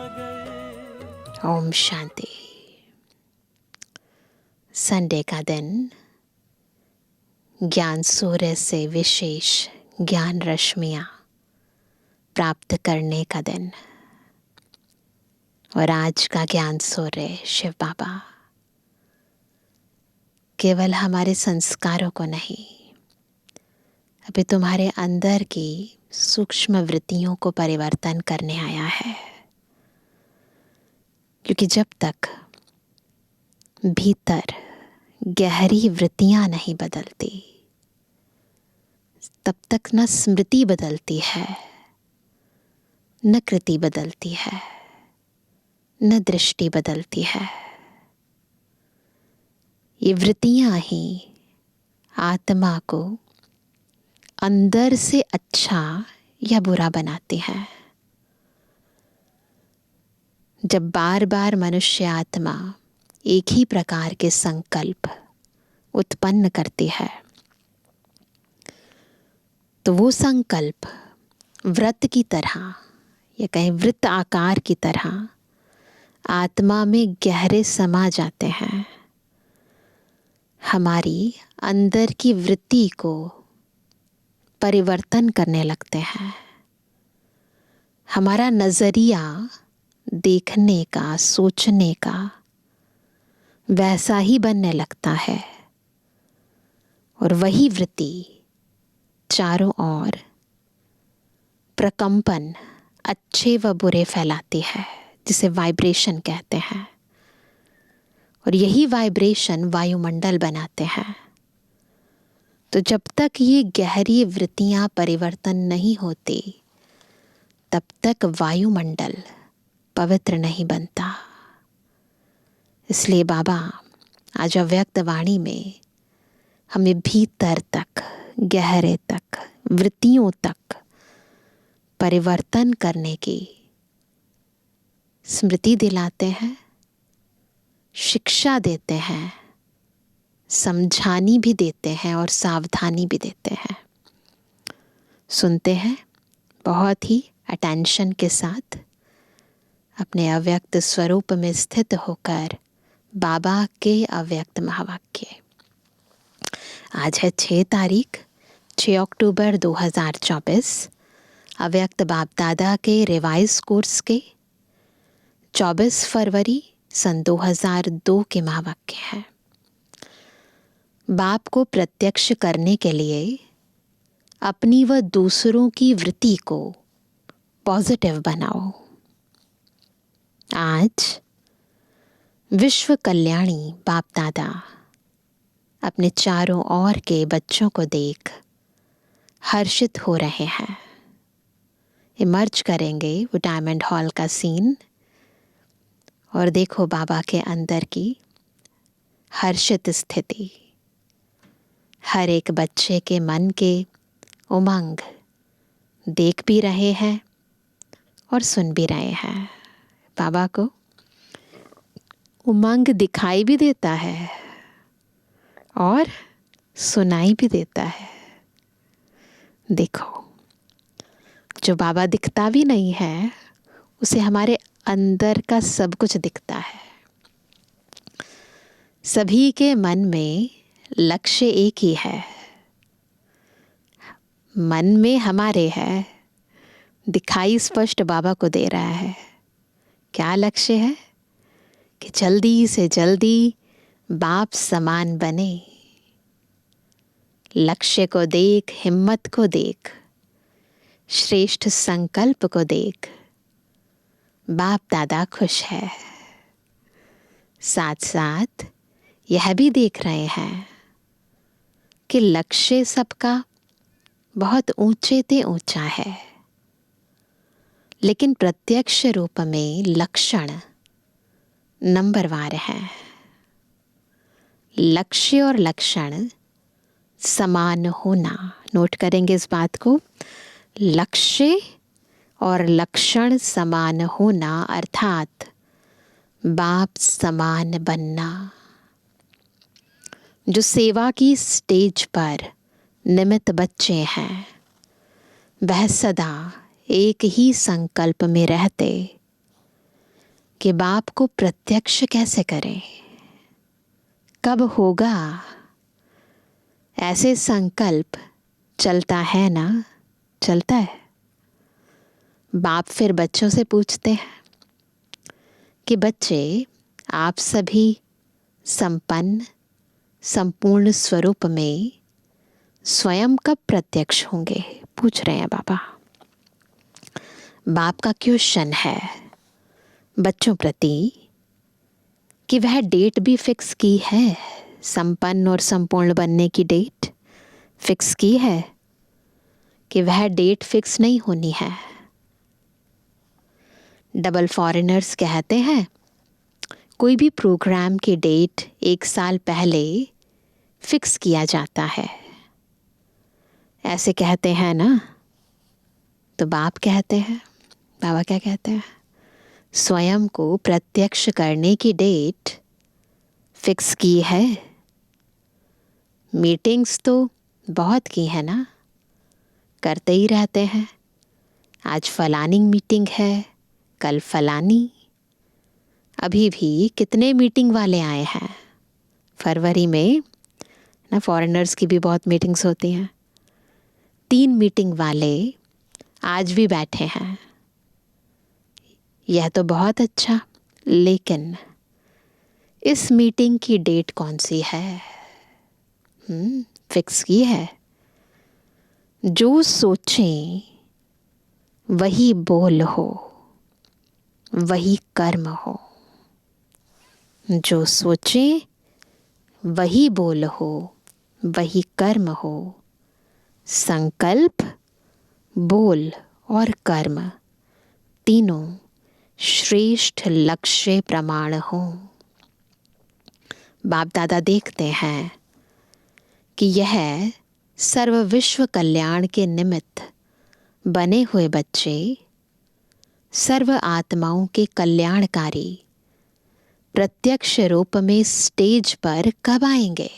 Om Shanti. Sunday का दिन ज्ञान सूर्य से विशेष ज्ञान रश्मियाँ प्राप्त करने का दिन। और आज का ज्ञान सूर्य शिव बाबा केवल हमारे संस्कारों को नहीं, अभी तुम्हारे अंदर की सूक्ष्म वृत्तियों को परिवर्तन करने आया है। क्योंकि जब तक भीतर गहरी वृत्तियां नहीं बदलती, तब तक न स्मृति बदलती है, न कृति बदलती है, न दृष्टि बदलती है। ये वृत्तियां ही आत्मा को अंदर से अच्छा या बुरा बनाती हैं। जब बार बार मनुष्य आत्मा एक ही प्रकार के संकल्प उत्पन्न करती है, तो वो संकल्प व्रत की तरह या कहीं वृत्त आकार की तरह आत्मा में गहरे समा जाते हैं। हमारी अंदर की वृत्ति को परिवर्तन करने लगते हैं। हमारा नजरिया देखने का, सोचने का वैसा ही बनने लगता है। और वही वृत्ति चारों ओर प्रकंपन अच्छे व बुरे फैलाती है, जिसे वाइब्रेशन कहते हैं। और यही वाइब्रेशन वायुमंडल बनाते हैं। तो जब तक ये गहरी वृत्तियां परिवर्तन नहीं होती, तब तक वायुमंडल पवित्र नहीं बनता। इसलिए बाबा आज अव्यक्त वाणी में हमें भीतर तक, गहरे तक, वृत्तियों तक परिवर्तन करने की स्मृति दिलाते हैं, शिक्षा देते हैं, समझानी भी देते हैं और सावधानी भी देते हैं। सुनते हैं बहुत ही अटेंशन के साथ, अपने अव्यक्त स्वरूप में स्थित होकर बाबा के अव्यक्त महावाक्य। आज है 6 अक्टूबर 2024, अव्यक्त बाप दादा के रिवाइज कोर्स के 24 फरवरी सन 2002 के महावाक्य हैं। बाप को प्रत्यक्ष करने के लिए अपनी व दूसरों की वृत्ति को पॉजिटिव बनाओ। आज विश्व कल्याणी बाप दादा अपने चारों ओर के बच्चों को देख हर्षित हो रहे हैं। इमर्ज करेंगे वो डायमंड हॉल का सीन और देखो बाबा के अंदर की हर्षित स्थिति। हर एक बच्चे के मन के उमंग देख भी रहे हैं और सुन भी रहे हैं। बाबा को उमंग दिखाई भी देता है और सुनाई भी देता है। देखो, जो बाबा दिखता भी नहीं है, उसे हमारे अंदर का सब कुछ दिखता है। सभी के मन में लक्ष्य एक ही है, मन में हमारे है, दिखाई स्पष्ट बाबा को दे रहा है। क्या लक्ष्य है? कि जल्दी से जल्दी बाप समान बने। लक्ष्य को देख, हिम्मत को देख, श्रेष्ठ संकल्प को देख, बाप दादा खुश है। साथ साथ यह भी देख रहे हैं कि लक्ष्य सबका बहुत ऊंचे ते ऊंचा है, लेकिन प्रत्यक्ष रूप में लक्षण नंबरवार है। लक्ष्य और लक्षण समान होना, नोट करेंगे इस बात को। लक्ष्य और लक्षण समान होना अर्थात बाप समान बनना। जो सेवा की स्टेज पर निमित्त बच्चे हैं, वह सदा एक ही संकल्प में रहते कि बाप को प्रत्यक्ष कैसे करें, कब होगा। ऐसे संकल्प चलता है ना, चलता है। बाप फिर बच्चों से पूछते हैं कि बच्चे, आप सभी संपन्न संपूर्ण स्वरूप में स्वयं कब प्रत्यक्ष होंगे। पूछ रहे हैं बाबा। बाप का क्वेश्चन है बच्चों प्रति कि वह डेट भी फिक्स की है, संपन्न और संपूर्ण बनने की डेट फिक्स की है कि वह डेट फिक्स नहीं होनी है। डबल फॉरेनर्स कहते हैं कोई भी प्रोग्राम की डेट 1 साल पहले फिक्स किया जाता है, ऐसे कहते हैं ना। तो बाप कहते हैं, बाबा क्या कहते हैं, स्वयं को प्रत्यक्ष करने की डेट फिक्स की है। मीटिंग्स तो बहुत की है ना, करते ही रहते हैं। आज फलानी मीटिंग है, कल फलानी। अभी भी कितने मीटिंग वाले आए हैं। फरवरी में ना फॉरेनर्स की भी बहुत मीटिंग्स होती हैं। 3 मीटिंग वाले आज भी बैठे हैं। यह तो बहुत अच्छा, लेकिन इस मीटिंग की डेट कौन सी है? फिक्स की है। जो सोचें वही बोल हो, वही कर्म हो। जो सोचें वही बोल हो, वही कर्म हो। संकल्प, बोल और कर्म तीनों श्रेष्ठ लक्ष्य प्रमाण हो। बाप दादा देखते हैं कि यह सर्व विश्व कल्याण के निमित्त बने हुए बच्चे सर्व आत्माओं के कल्याणकारी प्रत्यक्ष रूप में स्टेज पर कब आएंगे।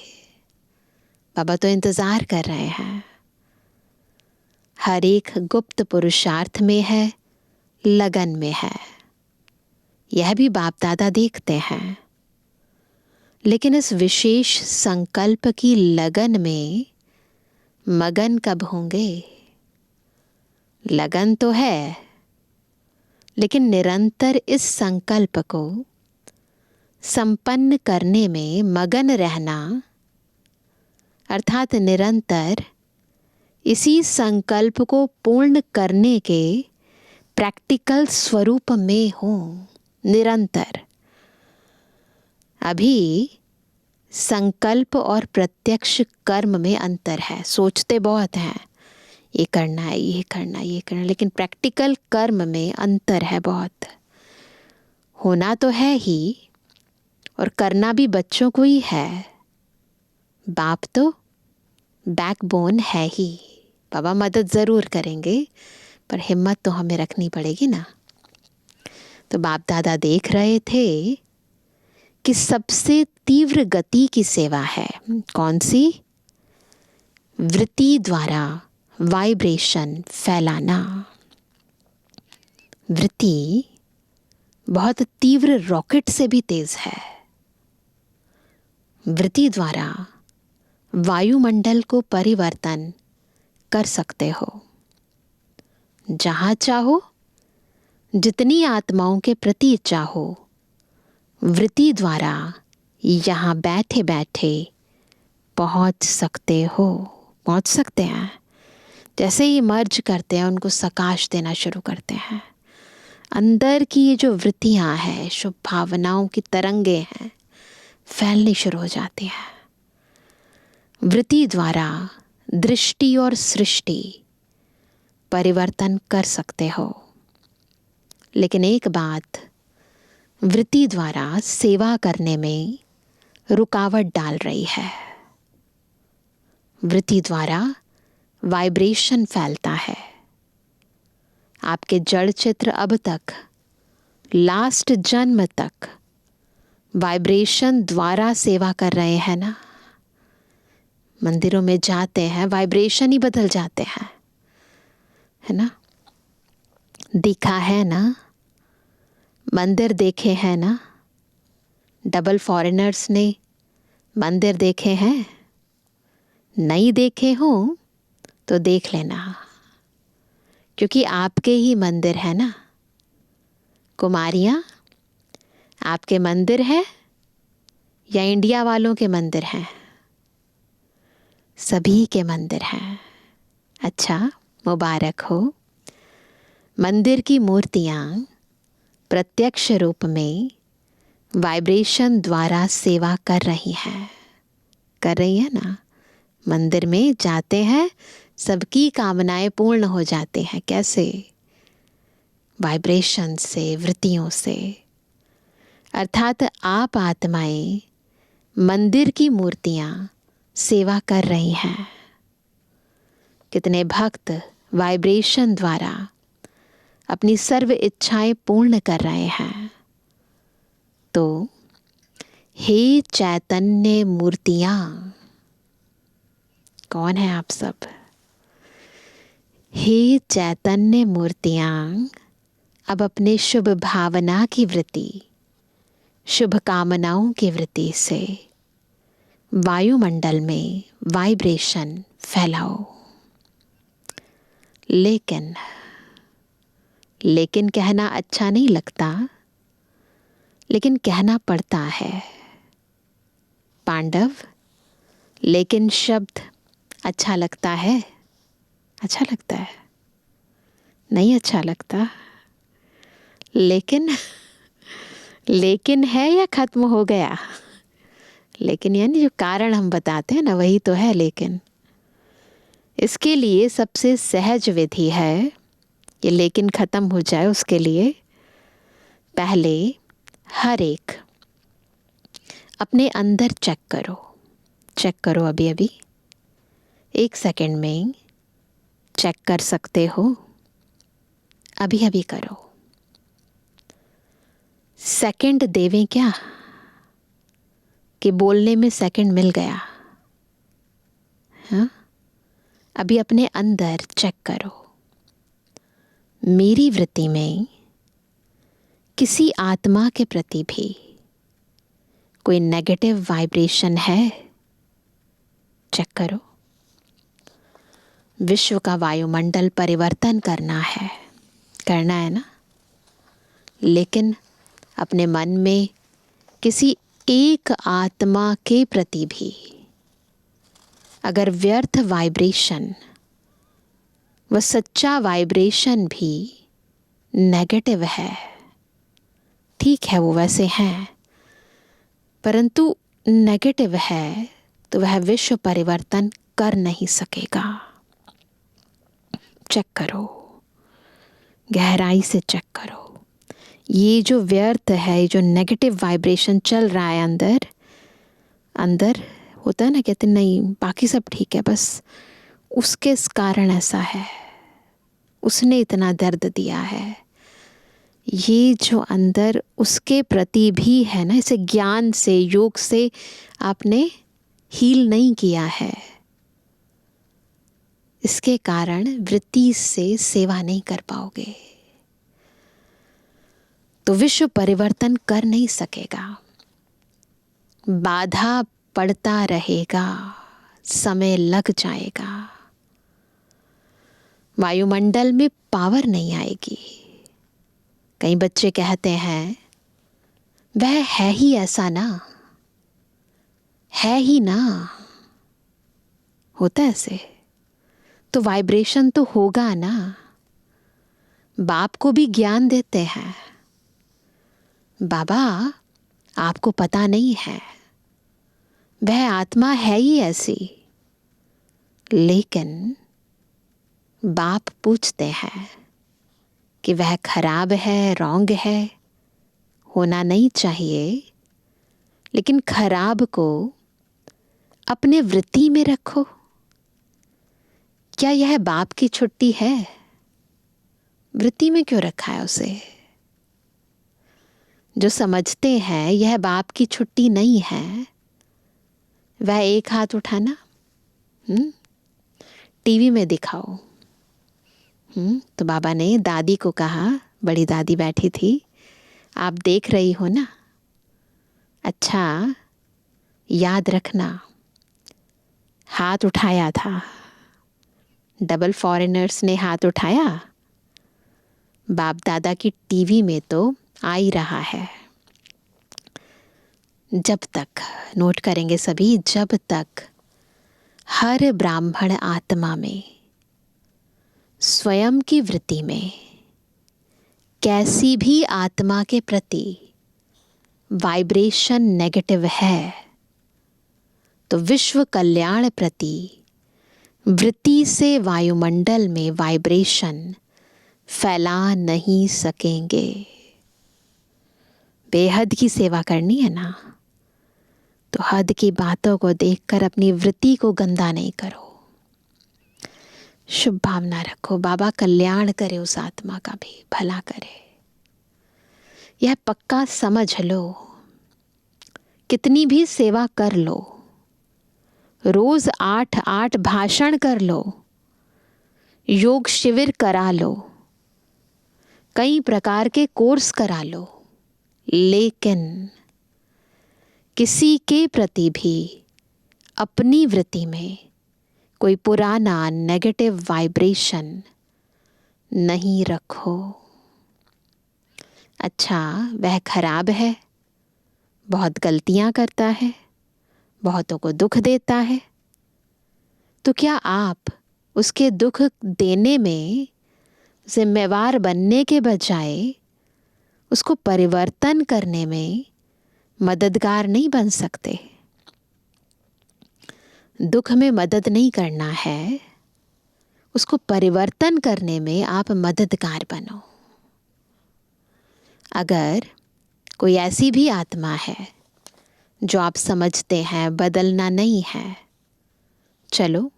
बाबा तो इंतजार कर रहे हैं। हर एक गुप्त पुरुषार्थ में है, लगन में है। यह भी बाप दादा देखते हैं। लेकिन इस विशेष संकल्प की लगन में मगन कब होंगे? लगन तो है, लेकिन निरंतर इस संकल्प को संपन्न करने में मगन रहना, अर्थात निरंतर इसी संकल्प को पूर्ण करने के प्रैक्टिकल स्वरूप में हो। निरंतर अभी संकल्प और प्रत्यक्ष कर्म में अंतर है। सोचते बहुत हैं, ये करना है, ये करना, ये करना, लेकिन प्रैक्टिकल कर्म में अंतर है बहुत। होना तो है ही और करना भी बच्चों को ही है। बाप तो बैकबोन है ही। बाबा मदद ज़रूर करेंगे, पर हिम्मत तो हमें रखनी पड़ेगी ना। तो बाप दादा देख रहे थे कि सबसे तीव्र गति की सेवा है कौन सी? वृत्ति द्वारा वाइब्रेशन फैलाना। वृत्ति बहुत तीव्र रॉकेट से भी तेज है। वृत्ति द्वारा वायुमंडल को परिवर्तन कर सकते हो। जहां चाहो, जितनी आत्माओं के प्रति चाहो, वृत्ति द्वारा यहाँ बैठे बैठे पहुंच सकते हो, पहुंच सकते हैं। जैसे ही मर्ज करते हैं, उनको सकाश देना शुरू करते हैं। अंदर की ये जो वृत्तियां हैं, शुभ भावनाओं की तरंगे हैं, फैलनी शुरू हो जाती है। वृत्ति द्वारा दृष्टि और सृष्टि परिवर्तन कर सकते हो। लेकिन एक बात वृत्ति द्वारा सेवा करने में रुकावट डाल रही है। वृत्ति द्वारा वाइब्रेशन फैलता है। आपके जड़ चित्र अब तक, लास्ट जन्म तक वाइब्रेशन द्वारा सेवा कर रहे हैं ना। मंदिरों में जाते हैं, वाइब्रेशन ही बदल जाते हैं, है ना। दिखा है ना, मंदिर देखे हैं ना, डबल फॉरेनर्स ने मंदिर देखे हैं? नहीं देखे हो तो देख लेना, क्योंकि आपके ही मंदिर है ना। कुमारियाँ, आपके मंदिर है या इंडिया वालों के मंदिर हैं? सभी के मंदिर हैं। अच्छा, मुबारक हो। मंदिर की मूर्तियाँ प्रत्यक्ष रूप में वाइब्रेशन द्वारा सेवा कर रही हैं। कर रही है ना। मंदिर में जाते हैं, सबकी कामनाएं पूर्ण हो जाते हैं। कैसे? वाइब्रेशन से, वृत्तियों से। अर्थात आप आत्माएं मंदिर की मूर्तियां सेवा कर रही हैं। कितने भक्त वाइब्रेशन द्वारा अपनी सर्व इच्छाएं पूर्ण कर रहे हैं। तो हे चैतन्य मूर्तियां, कौन है आप सब? हे चैतन्य मूर्तियां, अब अपने शुभ भावना की वृत्ति, शुभ कामनाओं की वृत्ति से वायुमंडल में वाइब्रेशन फैलाओ। लेकिन कहना अच्छा नहीं लगता, लेकिन कहना पड़ता है। पांडव, लेकिन शब्द अच्छा लगता है? अच्छा लगता है? नहीं अच्छा लगता। लेकिन है या खत्म हो गया? लेकिन यानी जो कारण हम बताते हैं ना, वही तो है लेकिन। इसके लिए सबसे सहज विधि है कि लेकिन खत्म हो जाए, उसके लिए पहले हर एक अपने अंदर चेक करो। चेक करो, अभी अभी 1 सेकंड में चेक कर सकते हो। अभी अभी करो। सेकंड देवें क्या कि बोलने में सेकंड मिल गया? हाँ, अभी अपने अंदर चेक करो। मेरी वृत्ति में किसी आत्मा के प्रति भी कोई नेगेटिव वाइब्रेशन है? चेक करो। विश्व का वायुमंडल परिवर्तन करना है ना। लेकिन अपने मन में किसी एक आत्मा के प्रति भी अगर व्यर्थ वाइब्रेशन व सच्चा वाइब्रेशन भी नेगेटिव है, ठीक है वो वैसे हैं, परंतु नेगेटिव है तो वह विश्व परिवर्तन कर नहीं सकेगा। चेक करो, गहराई से चेक करो। ये जो व्यर्थ है, ये जो नेगेटिव वाइब्रेशन चल रहा है अंदर अंदर, होता है ना, कहते नहीं बाकी सब ठीक है, बस उसके कारण ऐसा है, उसने इतना दर्द दिया है, ये जो अंदर उसके प्रति भी है ना, इसे ज्ञान से, योग से आपने हील नहीं किया है। इसके कारण वृत्ति से सेवा नहीं कर पाओगे, तो विश्व परिवर्तन कर नहीं सकेगा। बाधा पड़ता रहेगा, समय लग जाएगा, वायुमंडल में पावर नहीं आएगी। कई बच्चे कहते हैं वह है ही ऐसा ना, है ही ना, होता है ऐसे, तो वाइब्रेशन तो होगा ना। बाप को भी ज्ञान देते हैं, बाबा आपको पता नहीं है, वह आत्मा है ही ऐसी। लेकिन बाप पूछते हैं कि वह खराब है, रॉन्ग है, होना नहीं चाहिए, लेकिन खराब को अपने वृत्ति में रखो। क्या यह बाप की छुट्टी है? वृत्ति में क्यों रखा है उसे? जो समझते हैं यह बाप की छुट्टी नहीं है, वह एक हाथ उठाना, टीवी में दिखाओ। तो बाबा ने दादी को कहा, बड़ी दादी बैठी थी, आप देख रही हो ना? अच्छा, याद रखना, हाथ उठाया था, डबल फॉरेनर्स ने हाथ उठाया। बाप दादा की टीवी में तो आ ही रहा है। जब तक, नोट करेंगे सभी, जब तक हर ब्राह्मण आत्मा में, स्वयं की वृत्ति में कैसी भी आत्मा के प्रति वाइब्रेशन नेगेटिव है, तो विश्व कल्याण प्रति वृत्ति से वायुमंडल में वाइब्रेशन फैला नहीं सकेंगे। बेहद की सेवा करनी है ना, तो हद की बातों को देखकर अपनी वृत्ति को गंदा नहीं करो। शुभ भावना रखो, बाबा कल्याण करे, उस आत्मा का भी भला करे। यह पक्का समझ लो, कितनी भी सेवा कर लो, रोज 8-8 भाषण कर लो, योग शिविर करा लो, कई प्रकार के कोर्स करा लो, लेकिन किसी के प्रति भी अपनी वृत्ति में कोई पुराना नेगेटिव वाइब्रेशन नहीं रखो। अच्छा, वह खराब है, बहुत गलतियां करता है, बहुतों को दुख देता है, तो क्या आप उसके दुख देने में जिम्मेवार बनने के बजाय उसको परिवर्तन करने में मददगार नहीं बन सकते? दुख में मदद नहीं करना है, उसको परिवर्तन करने में आप मददगार बनो। अगर कोई ऐसी भी आत्मा है जो आप समझते हैं बदलना नहीं है, चलो,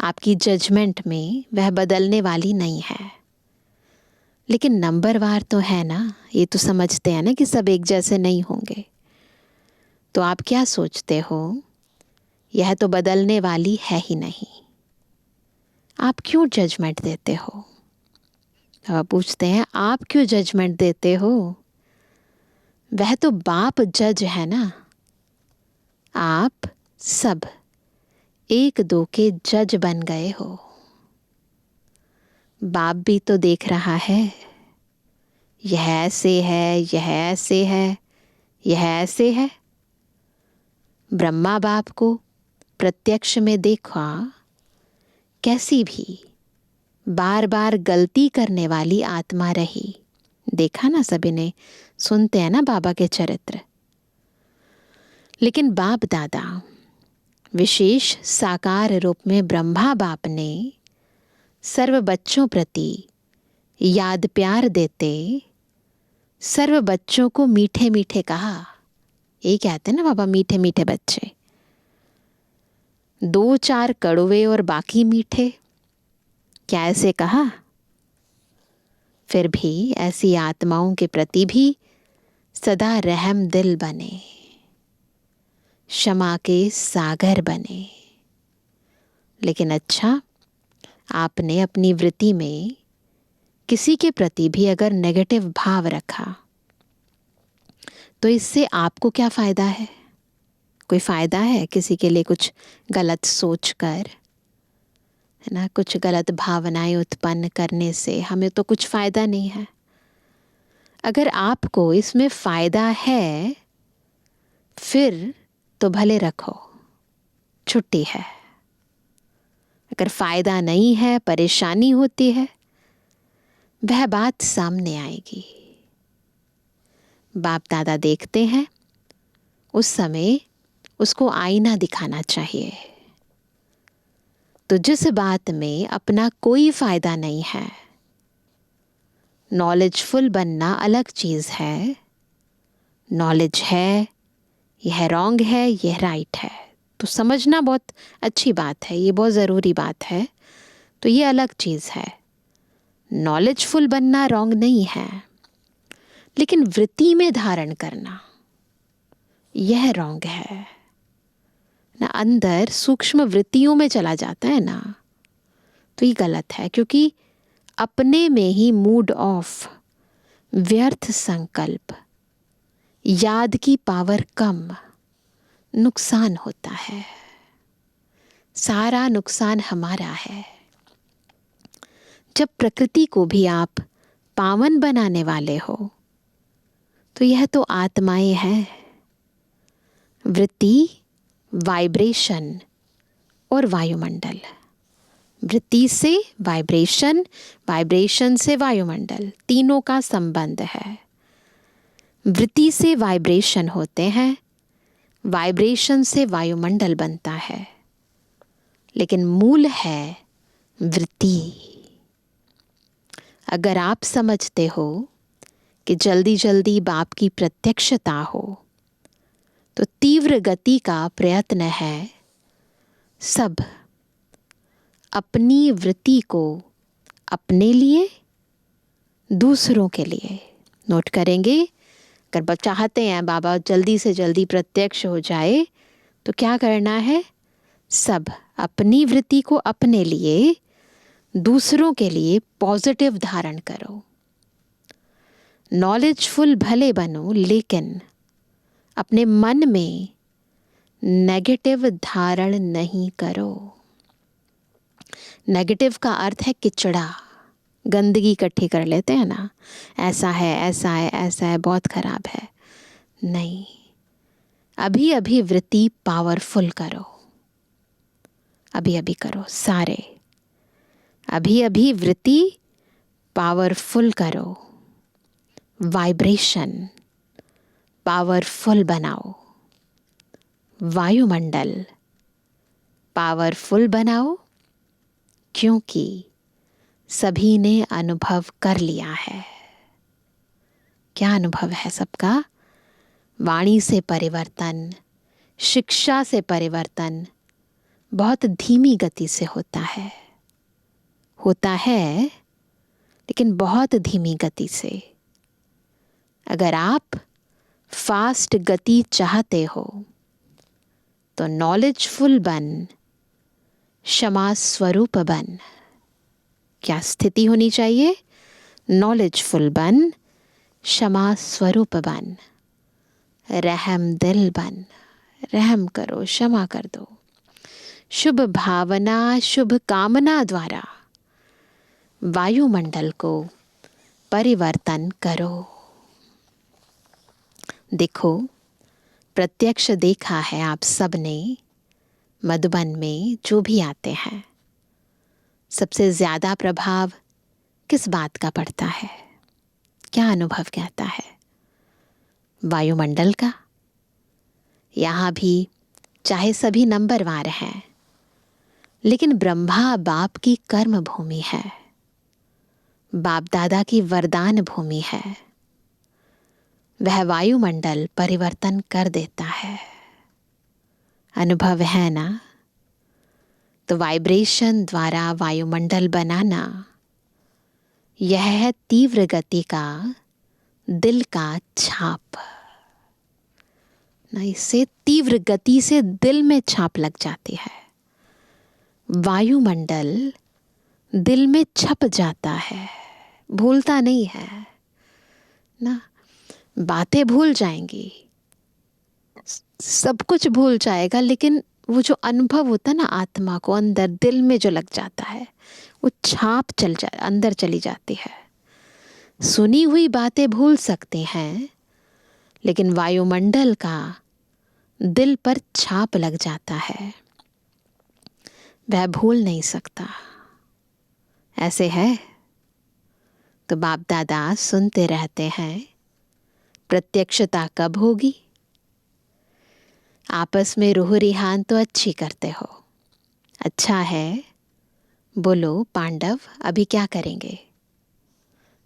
आपकी जजमेंट में वह बदलने वाली नहीं है, लेकिन नंबरवार तो है ना, ये तो समझते हैं ना कि सब एक जैसे नहीं होंगे। तो आप क्या सोचते हो, यह तो बदलने वाली है ही नहीं, आप क्यों जजमेंट देते हो? अब आप पूछते हैं, आप क्यों जजमेंट देते हो? वह तो बाप जज है ना। आप सब एक दो के जज बन गए हो। बाप भी तो देख रहा है, यह ऐसे है, यह ऐसे है, यह ऐसे है। ब्रह्मा बाप को प्रत्यक्ष में देखा, कैसी भी बार बार गलती करने वाली आत्मा रही। देखा ना सभी ने, सुनते हैं ना बाबा के चरित्र। लेकिन बाप दादा विशेष साकार रूप में ब्रह्मा बाप ने सर्व बच्चों प्रति याद प्यार देते सर्व बच्चों को मीठे मीठे कहा। ये कहते हैं ना बाबा, मीठे मीठे बच्चे, 2-4 कड़वे और बाकी मीठे, क्या ऐसे कहा? फिर भी ऐसी आत्माओं के प्रति भी सदा रहम दिल बने, क्षमा के सागर बने। लेकिन अच्छा, आपने अपनी वृत्ति में किसी के प्रति भी अगर नेगेटिव भाव रखा, तो इससे आपको क्या फायदा है? कोई फायदा है किसी के लिए कुछ गलत सोचकर, है ना? कुछ गलत भावनाएं उत्पन्न करने से हमें तो कुछ फायदा नहीं है। अगर आपको इसमें फायदा है, फिर तो भले रखो, छुट्टी है। अगर फायदा नहीं है, परेशानी होती है, वह बात सामने आएगी। बाप दादा देखते हैं, उस समय उसको आईना दिखाना चाहिए। तो जिस बात में अपना कोई फायदा नहीं है, नॉलेजफुल बनना अलग चीज है। नॉलेज है, यह रॉन्ग है, यह राइट है, तो समझना बहुत अच्छी बात है, ये बहुत ज़रूरी बात है, तो ये अलग चीज़ है। नॉलेजफुल बनना रॉन्ग नहीं है, लेकिन वृत्ति में धारण करना यह रॉन्ग है ना। अंदर सूक्ष्म वृत्तियों में चला जाता है ना, तो ये गलत है, क्योंकि अपने में ही मूड ऑफ, व्यर्थ संकल्प, याद की पावर कम, नुकसान होता है। सारा नुकसान हमारा है। जब प्रकृति को भी आप पावन बनाने वाले हो तो यह तो आत्माएं हैं। वृत्ति, वाइब्रेशन और वायुमंडल। वृत्ति से वाइब्रेशन, वाइब्रेशन से वायुमंडल, तीनों का संबंध है। वृत्ति से वाइब्रेशन होते हैं, वाइब्रेशन से वायुमंडल बनता है, लेकिन मूल है वृत्ति। अगर आप समझते हो कि जल्दी जल्दी बाप की प्रत्यक्षता हो तो तीव्र गति का प्रयत्न है सब अपनी वृत्ति को अपने लिए, दूसरों के लिए। नोट करेंगे, अगर चाहते हैं बाबा जल्दी से जल्दी प्रत्यक्ष हो जाए तो क्या करना है? सब अपनी वृत्ति को अपने लिए, दूसरों के लिए पॉजिटिव धारण करो। नॉलेजफुल भले बनो, लेकिन अपने मन में नेगेटिव धारण नहीं करो। नेगेटिव का अर्थ है किचड़ा, गंदगी इकट्ठी कर लेते हैं ना, ऐसा है, ऐसा है, ऐसा है, बहुत खराब है। नहीं, अभी अभी वृत्ति पावरफुल करो, अभी अभी करो सारे, अभी अभी वृत्ति पावरफुल करो, वाइब्रेशन पावरफुल बनाओ, वायुमंडल पावरफुल बनाओ, क्योंकि सभी ने अनुभव कर लिया है। क्या अनुभव है सबका? वाणी से परिवर्तन, शिक्षा से परिवर्तन बहुत धीमी गति से होता है, लेकिन बहुत धीमी गति से। अगर आप फास्ट गति चाहते हो तो नॉलेजफुल बन, क्षमा स्वरूप बन। क्या स्थिति होनी चाहिए? नॉलेजफुल बन, क्षमा स्वरूप बन, रहम दिल बन, रहम करो, क्षमा कर दो। शुभ भावना, शुभ कामना द्वारा वायुमंडल को परिवर्तन करो। देखो, प्रत्यक्ष देखा है आप सबने, मधुबन में जो भी आते हैं, सबसे ज्यादा प्रभाव किस बात का पड़ता है? क्या अनुभव कहता है? वायुमंडल का। यहाँ भी चाहे सभी नंबरवार हैं, लेकिन ब्रह्मा बाप की कर्म भूमि है, बाप दादा की वरदान भूमि है। वह वायुमंडल परिवर्तन कर देता है। अनुभव है ना? तो वाइब्रेशन द्वारा वायुमंडल बनाना, यह है तीव्र गति का दिल का छाप ना। इससे तीव्र गति से दिल में छाप लग जाती है। वायुमंडल दिल में छप जाता है, भूलता नहीं है ना। बातें भूल जाएंगी, सब कुछ भूल जाएगा, लेकिन वो जो अनुभव होता है ना, आत्मा को अंदर दिल में जो लग जाता है, वो छाप अंदर चली जाती है। सुनी हुई बातें भूल सकते हैं, लेकिन वायुमंडल का दिल पर छाप लग जाता है, वह भूल नहीं सकता। ऐसे है तो बाप दादा सुनते रहते हैं, प्रत्यक्षता कब होगी? आपस में रूह रिहान तो अच्छी करते हो, अच्छा है। बोलो पांडव, अभी क्या करेंगे?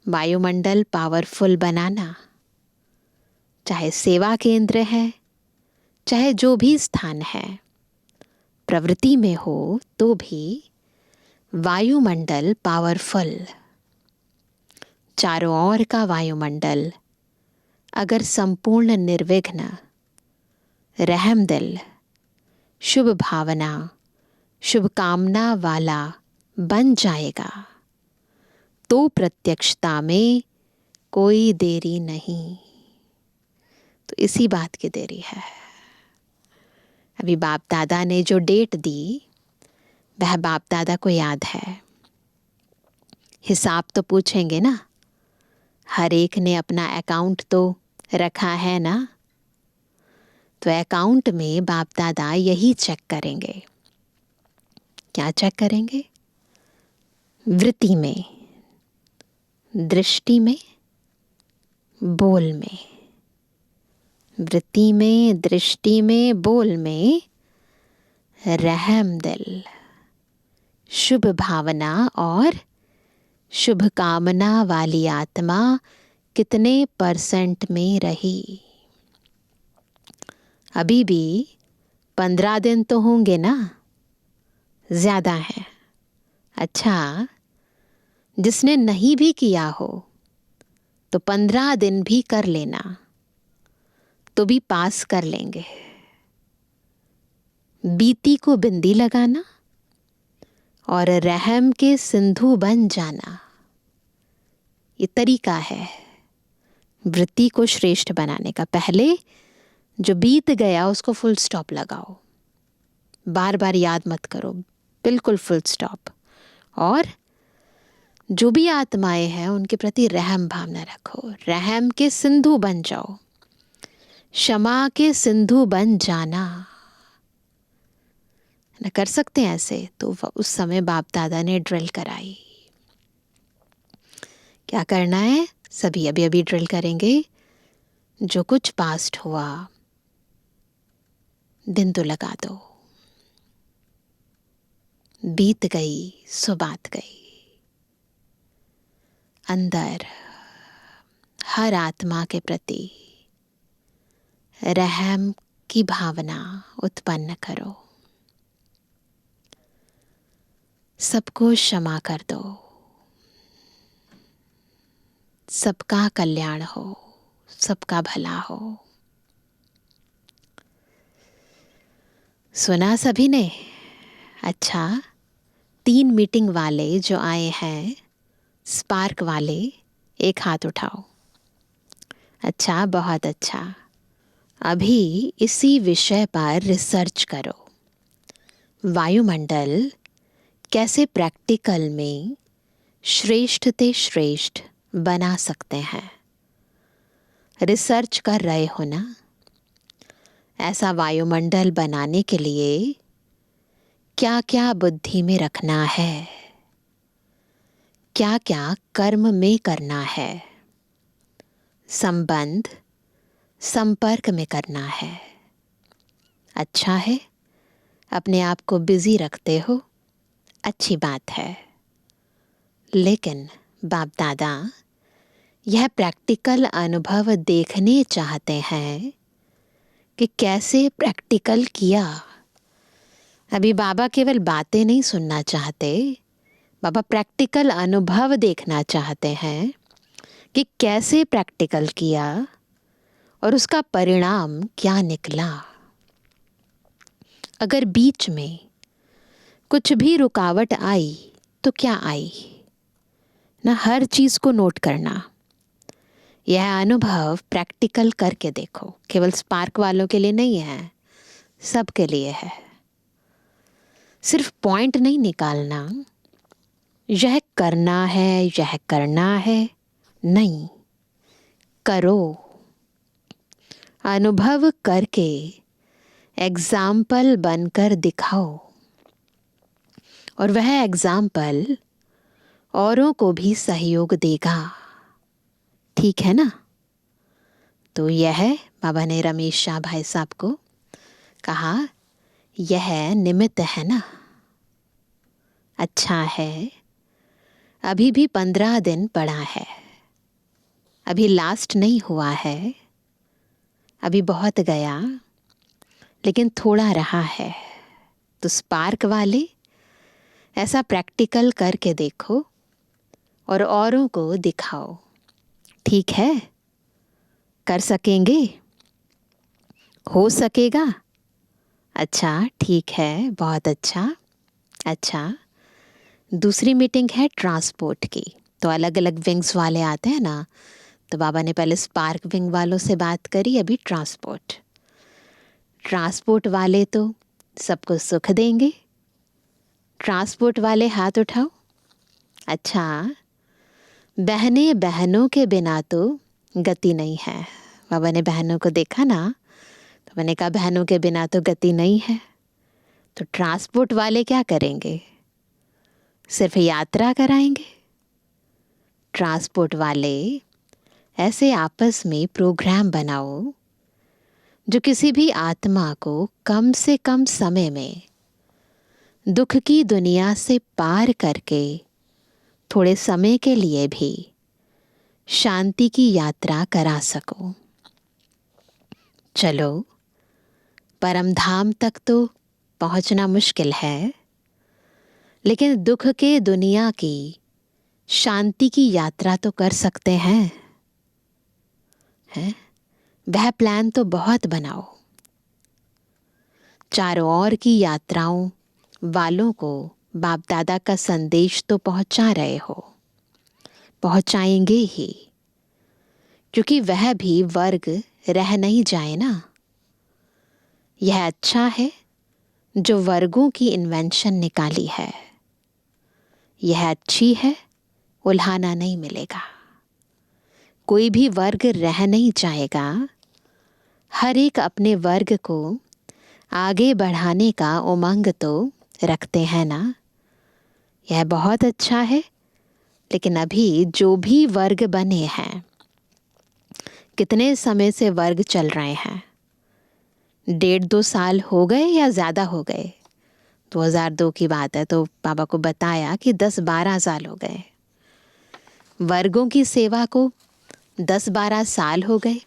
वायुमंडल पावरफुल बनाना, चाहे सेवा केंद्र है, चाहे जो भी स्थान है, प्रवृत्ति में हो तो भी वायुमंडल पावरफुल। चारों ओर का वायुमंडल अगर संपूर्ण निर्विघ्न, रहम दिल, शुभ भावना, शुभ कामना वाला बन जाएगा तो प्रत्यक्षता में कोई देरी नहीं। तो इसी बात की देरी है। अभी बाप दादा ने जो डेट दी वह बाप दादा को याद है। हिसाब तो पूछेंगे ना, हर एक ने अपना अकाउंट तो रखा है ना, तो अकाउंट में बाप दादा यही चेक करेंगे। क्या चेक करेंगे? वृत्ति में, दृष्टि में, बोल में। वृत्ति में, दृष्टि में, बोल में रहम दिल, शुभ भावना और शुभ कामना वाली आत्मा कितने परसेंट में रही? अभी भी 15 दिन तो होंगे ना, ज्यादा है। अच्छा, जिसने नहीं भी किया हो तो 15 दिन भी कर लेना, तो भी पास कर लेंगे। बीती को बिंदी लगाना और रहम के सिंधु बन जाना, ये तरीका है वृत्ति को श्रेष्ठ बनाने का। पहले जो बीत गया उसको फुल स्टॉप लगाओ, बार बार याद मत करो, बिल्कुल फुल स्टॉप। और जो भी आत्माएं हैं उनके प्रति रहम भावना रखो, रहम के सिंधु बन जाओ, क्षमा के सिंधु बन जाना। न कर सकते हैं ऐसे तो उस समय बाप दादा ने ड्रिल कराई। क्या करना है? सभी अभी अभी ड्रिल करेंगे। जो कुछ पास्ट हुआ दिन तो लगा दो, बीत गई सो बात गई। अंदर हर आत्मा के प्रति रहम की भावना उत्पन्न करो, सबको क्षमा कर दो, सबका कल्याण हो, सबका भला हो। सुना सभी ने? अच्छा, 3 मीटिंग वाले जो आए हैं, स्पार्क वाले, एक हाथ उठाओ। अच्छा, बहुत अच्छा। अभी इसी विषय पर रिसर्च करो, वायुमंडल कैसे प्रैक्टिकल में श्रेष्ठ ते श्रेष्ठ बना सकते हैं। रिसर्च कर रहे हो ना? ऐसा वायुमंडल बनाने के लिए क्या क्या बुद्धि में रखना है, क्या क्या कर्म में करना है, संबंध संपर्क में करना है। अच्छा है, अपने आप को बिजी रखते हो, अच्छी बात है। लेकिन बाप दादा यह प्रैक्टिकल अनुभव देखने चाहते हैं कि कैसे प्रैक्टिकल किया। अभी बाबा केवल बातें नहीं सुनना चाहते, बाबा प्रैक्टिकल अनुभव देखना चाहते हैं कि कैसे प्रैक्टिकल किया और उसका परिणाम क्या निकला। अगर बीच में कुछ भी रुकावट आई तो क्या आई ना, हर चीज को नोट करना। यह अनुभव प्रैक्टिकल करके देखो, केवल स्पार्क वालों के लिए नहीं है, सबके लिए है। सिर्फ पॉइंट नहीं निकालना, यह करना है, यह करना है, नहीं, करो। अनुभव करके एग्जाम्पल बनकर दिखाओ, और वह एग्जाम्पल औरों को भी सहयोग देगा। ठीक है ना? तो यह बाबा ने रमेश शाह भाई साहब को कहा, यह निमित्त है ना। अच्छा है, अभी भी 15 दिन पड़ा है, अभी लास्ट नहीं हुआ है, अभी बहुत गया लेकिन थोड़ा रहा है। तो स्पार्क वाले ऐसा प्रैक्टिकल करके देखो और औरों को दिखाओ। ठीक है? कर सकेंगे? हो सकेगा? अच्छा, ठीक है, बहुत अच्छा। अच्छा, दूसरी मीटिंग है ट्रांसपोर्ट की, तो अलग अलग विंग्स वाले आते हैं ना, तो बाबा ने पहले स्पार्क विंग वालों से बात करी, अभी ट्रांसपोर्ट वाले तो सबको सुख देंगे। ट्रांसपोर्ट वाले हाथ उठाओ। अच्छा, बहनों के बिना तो गति नहीं है। बाबा ने बहनों को देखा ना, तो मैंने कहा बहनों के बिना तो गति नहीं है। तो ट्रांसपोर्ट वाले क्या करेंगे? सिर्फ यात्रा कराएंगे। ट्रांसपोर्ट वाले ऐसे आपस में प्रोग्राम बनाओ जो किसी भी आत्मा को कम से कम समय में दुख की दुनिया से पार करके थोड़े समय के लिए भी शांति की यात्रा करा सको। चलो, परम धाम तक तो पहुंचना मुश्किल है, लेकिन दुख के दुनिया की शांति की यात्रा तो कर सकते हैं। वह प्लान तो बहुत बनाओ। चारों ओर की यात्राओं वालों को बाप दादा का संदेश तो पहुंचा रहे हो, पहुंचाएंगे ही, क्योंकि वह भी वर्ग रह नहीं जाए ना। यह अच्छा है जो वर्गों की इन्वेंशन निकाली है। यह अच्छी है, उल्हाना नहीं मिलेगा। कोई भी वर्ग रह नहीं जाएगा। हर एक अपने वर्ग को आगे बढ़ाने का उमंग तो रखते हैं ना। यह बहुत अच्छा है, लेकिन अभी जो भी वर्ग बने हैं, कितने समय से वर्ग चल रहे हैं? 1.5-2 साल हो गए या ज़्यादा हो गए? 2002 की बात है, तो पापा को बताया कि 10-12 साल हो गए। वर्गों की सेवा को 10-12 साल हो गए।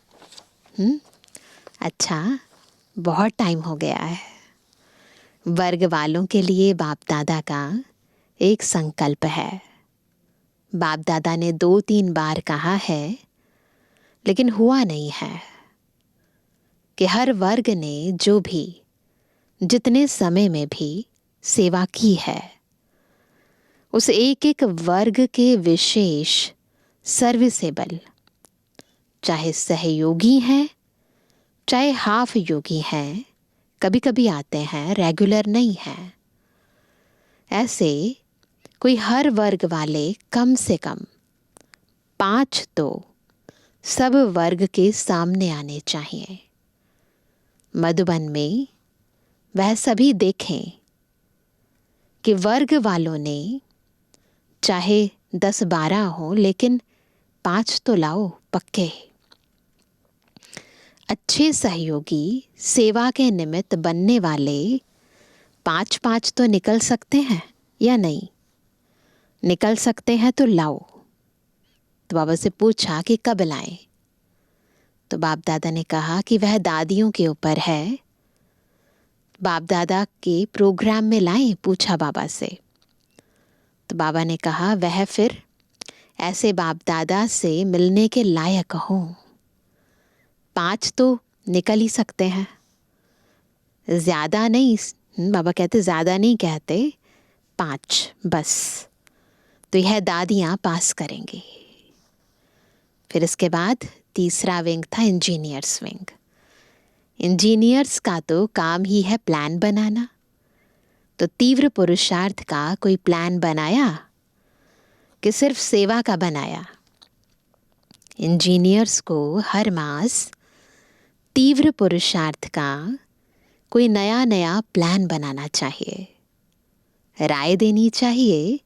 अच्छा, बहुत टाइम हो गया है। वर्ग वालों के लिए बाप दादा का एक संकल्प है। बाप दादा ने 2-3 बार कहा है, लेकिन हुआ नहीं है कि हर वर्ग ने जो भी जितने समय में भी सेवा की है, उस एक एक वर्ग के विशेष सर्विसेबल, चाहे सहयोगी हैं, चाहे हाफ योगी हैं, कभी कभी आते हैं, रेगुलर नहीं हैं, ऐसे कोई हर वर्ग वाले कम से कम 5 तो सब वर्ग के सामने आने चाहिए। मधुबन में वह सभी देखें कि वर्ग वालों ने चाहे 10-12 हो, लेकिन 5 तो लाओ पक्के। अच्छे सहयोगी, सेवा के निमित्त बनने वाले 5-5 तो निकल सकते हैं या नहीं? निकल सकते हैं तो लाओ। तो बाबा से पूछा कि कब लाएं? तो बाप दादा ने कहा कि वह दादियों के ऊपर है। बाप दादा के प्रोग्राम में लाएं? पूछा बाबा से। तो बाबा ने कहा वह फिर ऐसे बाप दादा से मिलने के लायक हों। 5 तो निकल ही सकते हैं, ज्यादा नहीं। बाबा कहते ज्यादा नहीं कहते, 5 बस। तो यह दादियां पास करेंगी। फिर इसके बाद तीसरा विंग था इंजीनियर्स विंग। इंजीनियर्स का तो काम ही है प्लान बनाना। तो तीव्र पुरुषार्थ का कोई प्लान बनाया कि सिर्फ सेवा का बनाया? इंजीनियर्स को हर मास तीव्र पुरुषार्थ का कोई नया नया प्लान बनाना चाहिए, राय देनी चाहिए,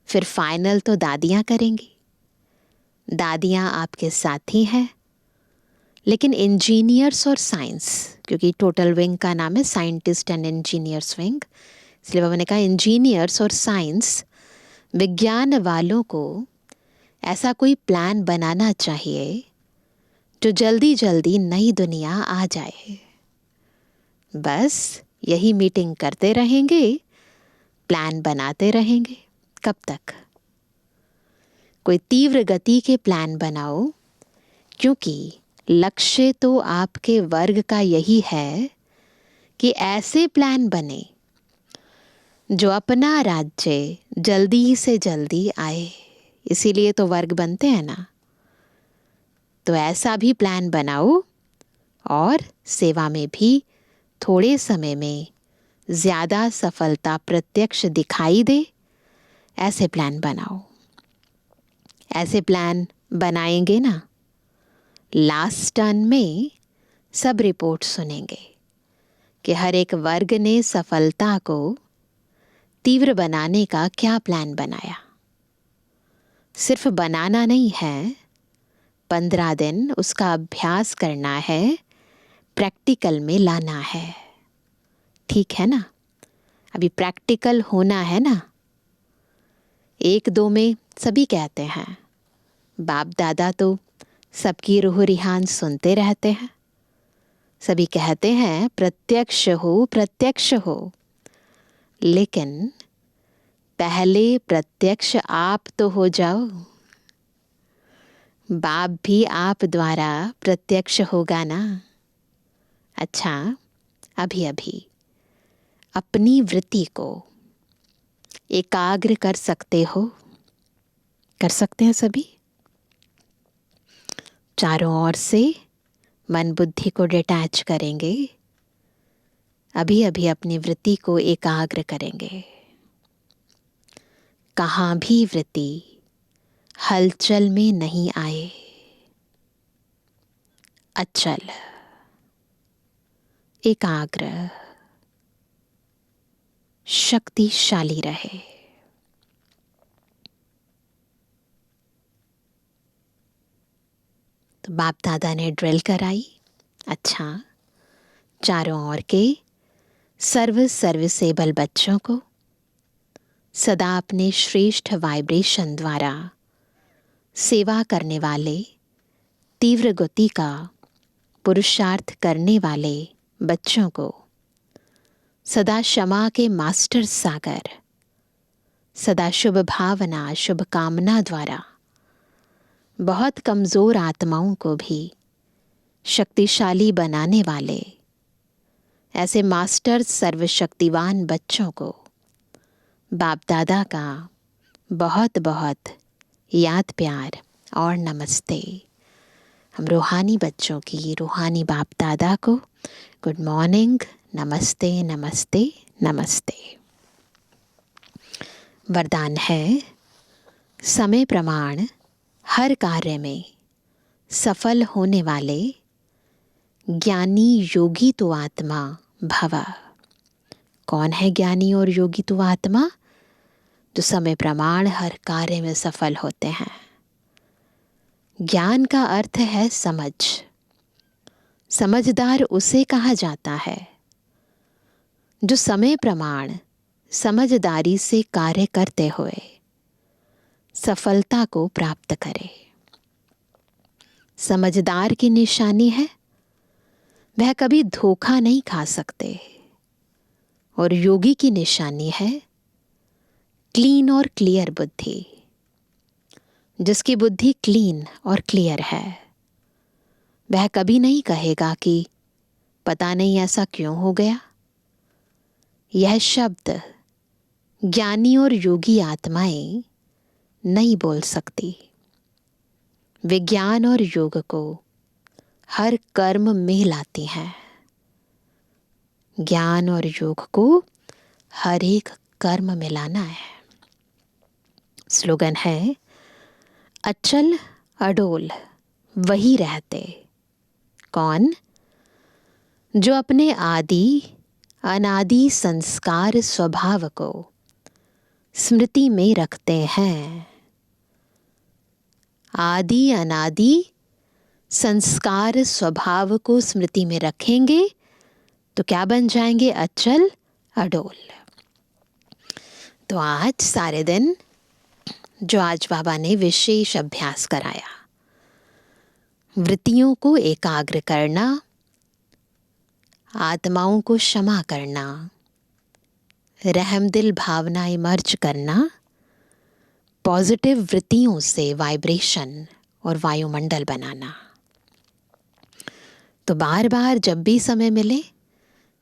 फिर फाइनल तो दादियां करेंगी। दादियां आपके साथी हैं, लेकिन इंजीनियर्स और साइंस, क्योंकि टोटल विंग का नाम है साइंटिस्ट एंड इंजीनियर्स विंग, इसलिए मैंने कहा इंजीनियर्स और साइंस विज्ञान वालों को ऐसा कोई प्लान बनाना चाहिए जो जल्दी जल्दी नई दुनिया आ जाए। बस यही मीटिंग करते रहेंगे, प्लान बनाते रहेंगे। कब तक? कोई तीव्र गति के प्लान बनाओ, क्योंकि लक्ष्य तो आपके वर्ग का यही है कि ऐसे प्लान बने जो अपना राज्य जल्दी से जल्दी आए। इसीलिए तो वर्ग बनते हैं ना। तो ऐसा भी प्लान बनाओ और सेवा में भी थोड़े समय में ज़्यादा सफलता प्रत्यक्ष दिखाई दे, ऐसे प्लान बनाओ। ऐसे प्लान बनाएंगे ना, लास्ट टर्न में सब रिपोर्ट सुनेंगे कि हर एक वर्ग ने सफलता को तीव्र बनाने का क्या प्लान बनाया। सिर्फ बनाना नहीं है, 15 दिन उसका अभ्यास करना है, प्रैक्टिकल में लाना है। ठीक है ना? अभी प्रैक्टिकल होना है ना। 1-2 में सभी कहते हैं, बाप दादा तो सबकी रूह रिहान सुनते रहते हैं, सभी कहते हैं प्रत्यक्ष हो प्रत्यक्ष हो, लेकिन पहले प्रत्यक्ष आप तो हो जाओ। बाप भी आप द्वारा प्रत्यक्ष होगा ना। अच्छा, अभी अभी अपनी वृत्ति को एकाग्र कर सकते हो? कर सकते हैं सभी? चारों ओर से मन बुद्धि को डिटैच करेंगे, अभी अभी अपनी वृत्ति को एकाग्र करेंगे। कहाँ भी वृत्ति हलचल में नहीं आए, अचल, एकाग्र, शक्तिशाली रहे। तो बाप दादा ने ड्रिल कराई। अच्छा, चारों ओर के सर्विसेबल बच्चों को सदा अपने श्रेष्ठ वाइब्रेशन द्वारा सेवा करने वाले, तीव्र गति का पुरुषार्थ करने वाले बच्चों को सदा क्षमा के मास्टर सागर, सदा शुभ भावना शुभ कामना द्वारा बहुत कमज़ोर आत्माओं को भी शक्तिशाली बनाने वाले ऐसे मास्टर सर्वशक्तिवान बच्चों को बाप दादा का बहुत बहुत याद प्यार और नमस्ते। हम रूहानी बच्चों की रूहानी बाप दादा को गुड मॉर्निंग, नमस्ते नमस्ते नमस्ते। वरदान है, समय प्रमाण हर कार्य में सफल होने वाले ज्ञानी योगी तो आत्मा भव। कौन है ज्ञानी और योगी तो आत्मा? जो समय प्रमाण हर कार्य में सफल होते हैं। ज्ञान का अर्थ है समझ। समझदार उसे कहा जाता है जो समय प्रमाण समझदारी से कार्य करते हुए सफलता को प्राप्त करे। समझदार की निशानी है वह कभी धोखा नहीं खा सकते, और योगी की निशानी है क्लीन और क्लियर बुद्धि। जिसकी बुद्धि क्लीन और क्लियर है वह कभी नहीं कहेगा कि पता नहीं ऐसा क्यों हो गया। यह शब्द ज्ञानी और योगी आत्माएं नहीं बोल सकती। विज्ञान और योग को हर कर्म में लाती हैं। ज्ञान और योग को हर एक कर्म में लाना है। स्लोगन है, अचल अडोल वही रहते। कौन? जो अपने आदि अनादि संस्कार स्वभाव को स्मृति में रखते हैं। आदि अनादि संस्कार स्वभाव को स्मृति में रखेंगे तो क्या बन जाएंगे? अचल अडोल। तो आज सारे दिन जो आज बाबा ने विशेष अभ्यास कराया, वृत्तियों को एकाग्र करना, आत्माओं को क्षमा करना, रहमदिल भावनाएं मर्ज करना, पॉजिटिव वृत्तियों से वाइब्रेशन और वायुमंडल बनाना। तो बार बार जब भी समय मिले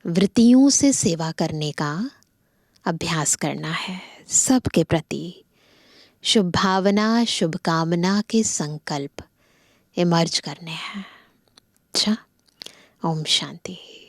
वृत्तियों से सेवा करने का अभ्यास करना है। सबके प्रति शुभ भावना शुभ कामना के संकल्प इमर्ज करने हैं। अच्छा, ओम शांति।